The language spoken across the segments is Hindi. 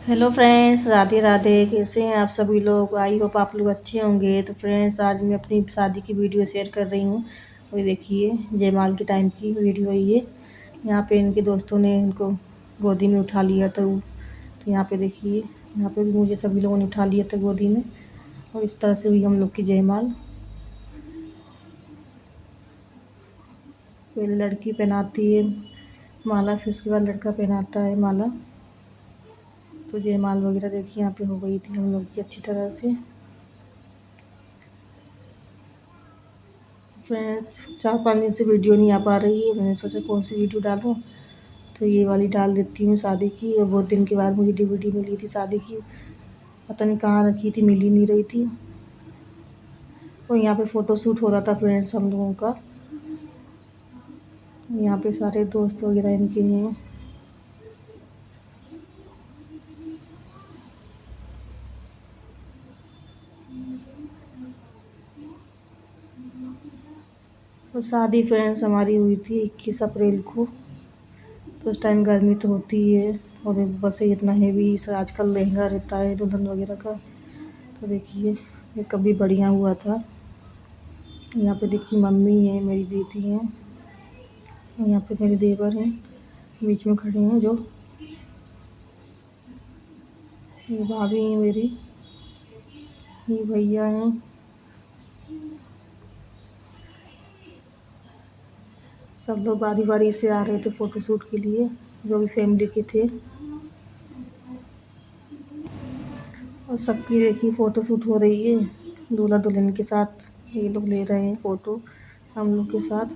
Hello friends, Radhe Radhe. कैसे हैं आप सभी लोग? आई होप आप लोग अच्छे होंगे। तो फ्रेंड्स, आज मैं अपनी शादी की वीडियो शेयर कर रही हूँ। वही देखिए, जयमाल के टाइम की वीडियो है ये। यहाँ पे इनके दोस्तों ने इनको गोदी में उठा लिया था। तो यहाँ पे देखिए, यहाँ पे भी मुझे सभी लोगों ने उठा लिया था गोदी में। और इस तरह से हुई हम लोग की जयमाल। पहले लड़की पहनाती है माला, फिर उसके बाद लड़का पहनाता है माला। तो जयमाल वगैरह देखिए यहाँ पे हो गई थी हम लोग की अच्छी तरह से। फ्रेंड्स, 4-5 दिन से वीडियो नहीं आ पा रही है। मैंने सोचा कौन सी वीडियो डालूं, तो ये वाली डाल देती हूँ शादी की। और बहुत दिन के बाद मुझे डीवीडी मिली थी शादी की। पता नहीं कहाँ रखी थी, मिल ही नहीं रही थी। और यहाँ पे फ़ोटो शूट हो रहा था फ्रेंड्स हम लोगों का। यहाँ पे सारे दोस्त वगैरह इनके हैं। और शादी फ्रेंड्स हमारी हुई थी 21 अप्रैल को। तो उस टाइम गर्मी तो होती ही है। और बस इतना हेवी आजकल लहंगा रहता है दुल्हन वगैरह का। तो देखिए, ये कभी बढ़िया हुआ था। यहाँ पे देखिए, मम्मी है, मेरी दीदी है, और यहाँ पे मेरे देवर हैं बीच में खड़े हैं जो। ये भाभी हैं मेरी, ये भैया हैं। सब लोग बारी बारी से आ रहे थे फ़ोटो शूट के लिए, जो भी फैमिली के थे। और सबकी देखिए फ़ोटो शूट हो रही है दूल्हा दुल्हन के साथ। ये लोग ले रहे हैं फ़ोटो हम लोग के साथ।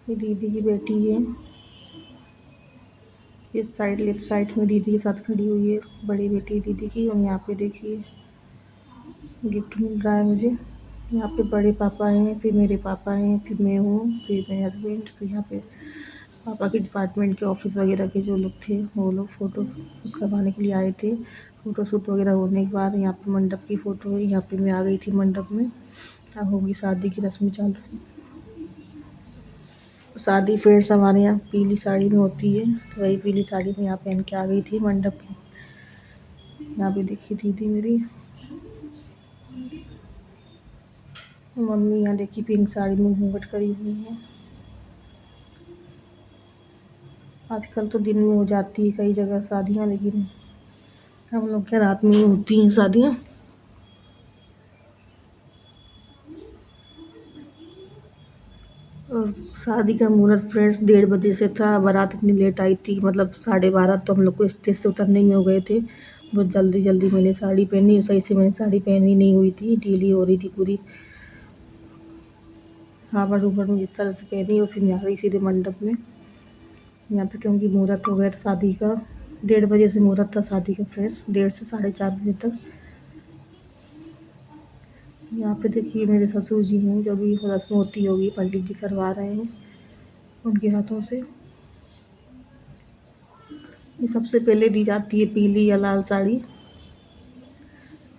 ये दीदी की बेटी है, इस साइड लेफ्ट साइड में दीदी के साथ खड़ी हुई है, बड़ी बेटी दीदी की। और यहाँ पे देखिए गिफ्ट मिल रहा है मुझे। यहाँ पे बड़े पापा हैं, फिर मेरे पापा हैं, फिर मैं हूँ, फिर मेरे हस्बैंड, फिर यहाँ पे पापा के डिपार्टमेंट के ऑफिस वगैरह के जो लोग थे वो लोग फ़ोटो शूट करवाने के लिए आए थे। फ़ोटो शूट वगैरह होने के बाद यहाँ पे मंडप की फ़ोटो है। यहाँ पे मैं आ गई थी मंडप में। अब होगी शादी की रस्म चालू। शादी फ्रेंड्स हमारे यहाँ पीली साड़ी में होती है, तो वही पीली साड़ी में यहाँ पहन के आ गई थी मंडप की। यहाँ पे देखी दीदी मेरी, मम्मी यहाँ देखी पिंक साड़ी में घूंघट करी हुई है। आजकल तो दिन में हो जाती है कई जगह शादियाँ, लेकिन हम लोग के रात में ही होती हैं शादियाँ। और शादी का मुहूर्त फ्रेंड्स 1:30 से था। बारात इतनी लेट आई थी, मतलब 12:30 तो हम लोग को स्टेज से उतरने में हो गए थे। बहुत जल्दी जल्दी मैंने साड़ी पहनी, सही से मैंने साड़ी पहनी नहीं हुई थी, ढीली हो रही थी पूरी। हावड़ उबड़ में इस तरह से पहनी, और फिर मैं आ गई सीधे मंडप में। यहाँ पे क्योंकि मुहूर्त हो गया था शादी का, 1:30 से मुहूर्त था शादी का फ्रेंड्स, 1:30 से 4:30 तक। यहाँ पे देखिए मेरे ससुर जी हैं, जो भी रस्म होती होगी पंडित जी करवा रहे हैं उनके हाथों से। ये सबसे पहले दी जाती है पीली या लाल साड़ी।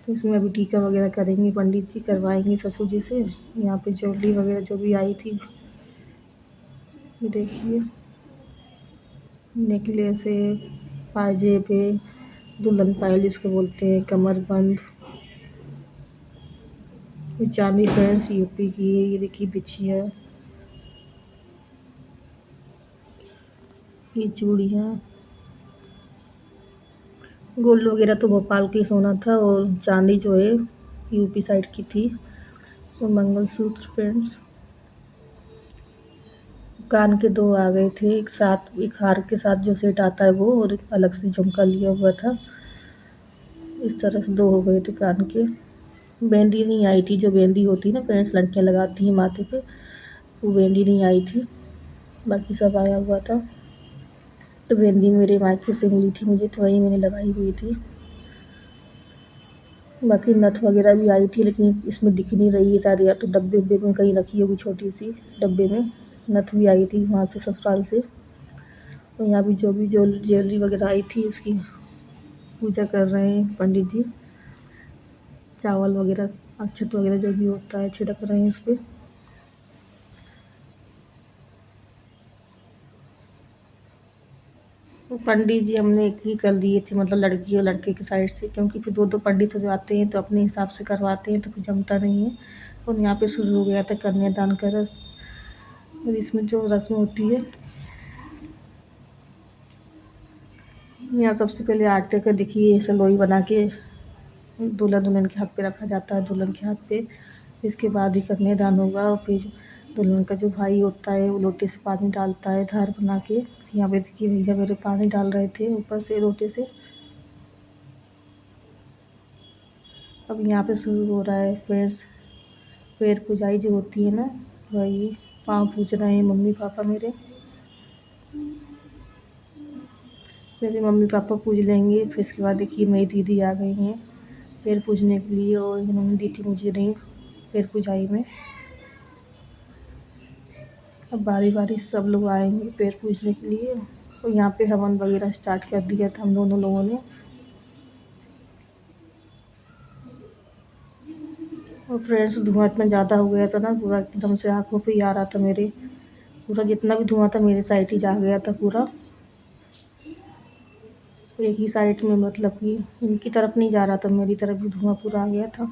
तो इसमें अभी टीका वगैरह करेंगे पंडित जी, करवाएंगे ससुर जी से। यहाँ पे ज्वेलरी वगैरह जो भी आई थी, ये देखिए नेकलेस है, पाजेब है, दुल्हन पायल जिसको बोलते हैं, कमरबंद। ये चांदी फ्रेंड्स यूपी की है। ये देखिए बिछिया, ये चूड़ियाँ। गोल्ड वगैरह तो भोपाल की सोना था, और चांदी जो है यूपी साइड की थी। और मंगलसूत्र फ्रेंड्स, कान के 2 आ गए थे एक साथ, एक हार के साथ जो सेट आता है वो, और एक अलग से झुमका लिया हुआ था। इस तरह से 2 हो गए थे कान के। मेहंदी नहीं आई थी, जो मेहंदी होती है ना फ्रेंड्स लड़कियां लगाती हैं माथे पे, वो मेहंदी नहीं आई थी, बाकी सब आया हुआ था। तो मेहंदी मेरे मायके से मिली थी मुझे, तो वही मैंने लगाई हुई थी। बाकी नथ वगैरह भी आई थी, लेकिन इसमें दिख नहीं रही है शायद, या तो डब्बे उब्बे में कहीं रखी होगी छोटी सी डब्बे में। नथ भी आई थी वहाँ से ससुराल से। और यहाँ भी जो भी ज्वेलरी वगैरह आई थी उसकी पूजा कर रहे हैं पंडित जी। चावल वगैरह, अक्षत वगैरह जो भी होता है छिड़क रहे हैं इस पर। पंडित जी हमने एक ही कर दिए थे, मतलब लड़की और लड़के की साइड से, क्योंकि फिर दो दो पंडित हो जाते हैं तो अपने हिसाब से करवाते हैं तो फिर जमता नहीं है। और यहाँ पे शुरू हो गया था कन्यादान का रस्म। और इसमें जो रस्म होती है, यहाँ सबसे पहले आटे का देखिए ऐसे लोई बना के दूल्हा दुल्हन के हाथ पे रखा जाता है, दुल्हन के हाथ पे। इसके बाद ही कन्यादान होगा। और फिर दुल्हन का जो भाई होता है वो लोटे से पानी डालता है धार बना के। यहाँ पे देखिए भैया मेरे पानी डाल रहे थे ऊपर से लोटे से। अब यहाँ पे शुरू हो रहा है फ्रेंड्स, पैर पूजाई जो होती है ना, वही पाँव पूज रहे हैं मम्मी पापा मेरे। मेरे मम्मी पापा पूज लेंगे, फिर इसके बाद देखिए मेरी दीदी आ गई हैं पैर पूजने के लिए, और इन्होंने दी थी मुझे रिंग पैर पूजाई में। अब बारी बारी सब लोग आएंगे पैर पूजने के लिए। और यहाँ पे हवन वगैरह स्टार्ट कर दिया था हम दोनों लोगों ने। और फ्रेंड्स धुआं इतना ज़्यादा हो गया था ना, पूरा एकदम से आँखों पे ही आ रहा था मेरे। पूरा जितना भी धुआं था मेरे साइड ही जा गया था पूरा, एक ही साइड में, मतलब कि इनकी तरफ नहीं जा रहा था, मेरी तरफ भी धुआं पूरा आ गया था।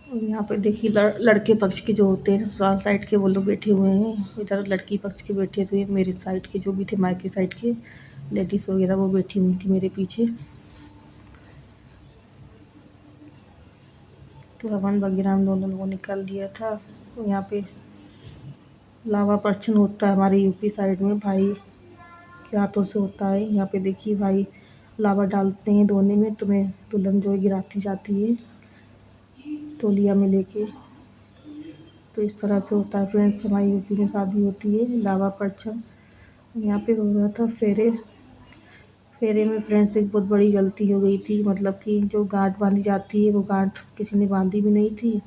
और यहाँ पे देखिए लड़के पक्ष के जो होते हैं ससुराल साइड के वो लोग बैठे हुए हैं, इधर लड़की पक्ष के बैठे हुए, मेरे साइड के जो भी थे मायके साइड के लेडीज़ वगैरह वो बैठी हुई थी मेरे पीछे। तो हवन वगैरह हम दोनों लोगों ने कर लिया था। तो यहाँ पे लावा परछन होता है हमारे यूपी साइड में, भाई के हाथों से होता है। यहाँ पे देखिए भाई लावा डालते हैं दोने में, तो मैं दुल्हन जो है गिराती जाती है तौलिया में लेके। तो इस तरह से होता है फ्रेंड्स, हमारी यूपी में शादी होती है लावा परछन। यहाँ पे हो रहा था फेरे। फेरे में फ्रेंड्स एक बहुत बड़ी गलती हो गई थी, मतलब कि जो गांठ बांधी जाती है वो गांठ किसी ने बांधी भी नहीं थी,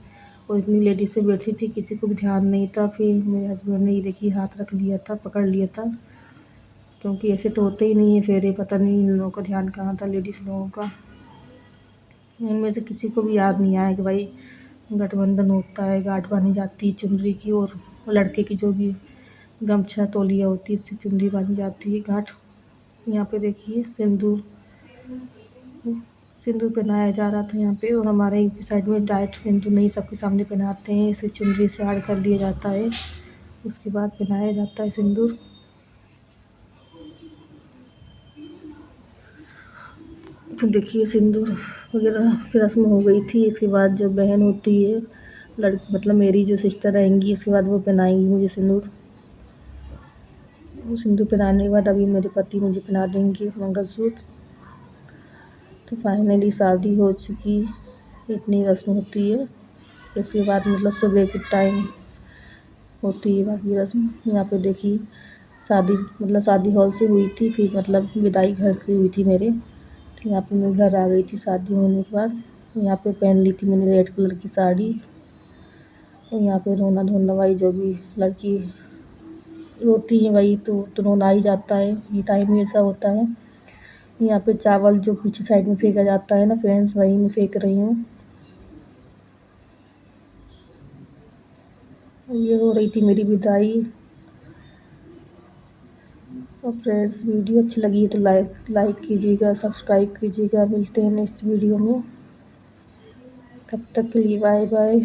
और इतनी लेडीज़ें बैठी थी किसी को भी ध्यान नहीं था। फिर मेरे हस्बैंड ने ये देखिए हाथ रख लिया था, पकड़ लिया था, क्योंकि ऐसे तो होते ही नहीं है फेरे। पता नहीं इन लोगों का ध्यान कहाँ था लेडीज़ लोगों का। इनमें से किसी को भी याद नहीं आया कि भाई गठबंधन होता है, गांठ बांधी जाती है चुनरी की, और लड़के की जो भी गमछा तौलिया होती है उससे चुनरी बांधी जाती है गांठ। यहाँ पे देखिए सिंदूर सिंदूर पहनाया जा रहा था यहाँ पे। और हमारे यूपी साइड में डायरेक्ट सिंदूर नहीं सबके सामने पहनाते हैं, इसे चुनरी से आड़ कर दिया जाता है, उसके बाद पहनाया जाता है सिंदूर। तो देखिए सिंदूर वगैरह की रस्म हो गई थी। इसके बाद जो बहन होती है मतलब मेरी जो सिस्टर रहेंगी, इसके बाद वो पहनाएंगी मुझे सिंदूर। वो सिंदूर पहनाने के बाद अभी मेरे पति मुझे पहना देंगे मंगलसूत्र। तो फाइनली शादी हो चुकी, इतनी रस्म होती है। इसके बाद मतलब सुबह के टाइम होती है बाकी रस्म। यहाँ पे देखिए शादी मतलब शादी हॉल से हुई थी, फिर मतलब विदाई घर से हुई थी मेरे। तो यहाँ पे मैं घर आ गई थी शादी होने के बाद। यहाँ पे पहन ली थी मैंने रेड कलर की साड़ी। और यहाँ पे रोना धोना, भाई जो भी लड़की रोती है वही तो रोना ही जाता है, ये टाइम ही ऐसा होता है। यहाँ पे चावल जो पीछे साइड में फेंका जाता है ना फ्रेंड्स, वही मैं फेंक रही हूँ। ये हो रही थी मेरी विदाई। और फ्रेंड्स वीडियो अच्छी लगी है तो लाइक कीजिएगा, सब्सक्राइब कीजिएगा। मिलते हैं नेक्स्ट वीडियो में, तब तक के लिए बाय बाय।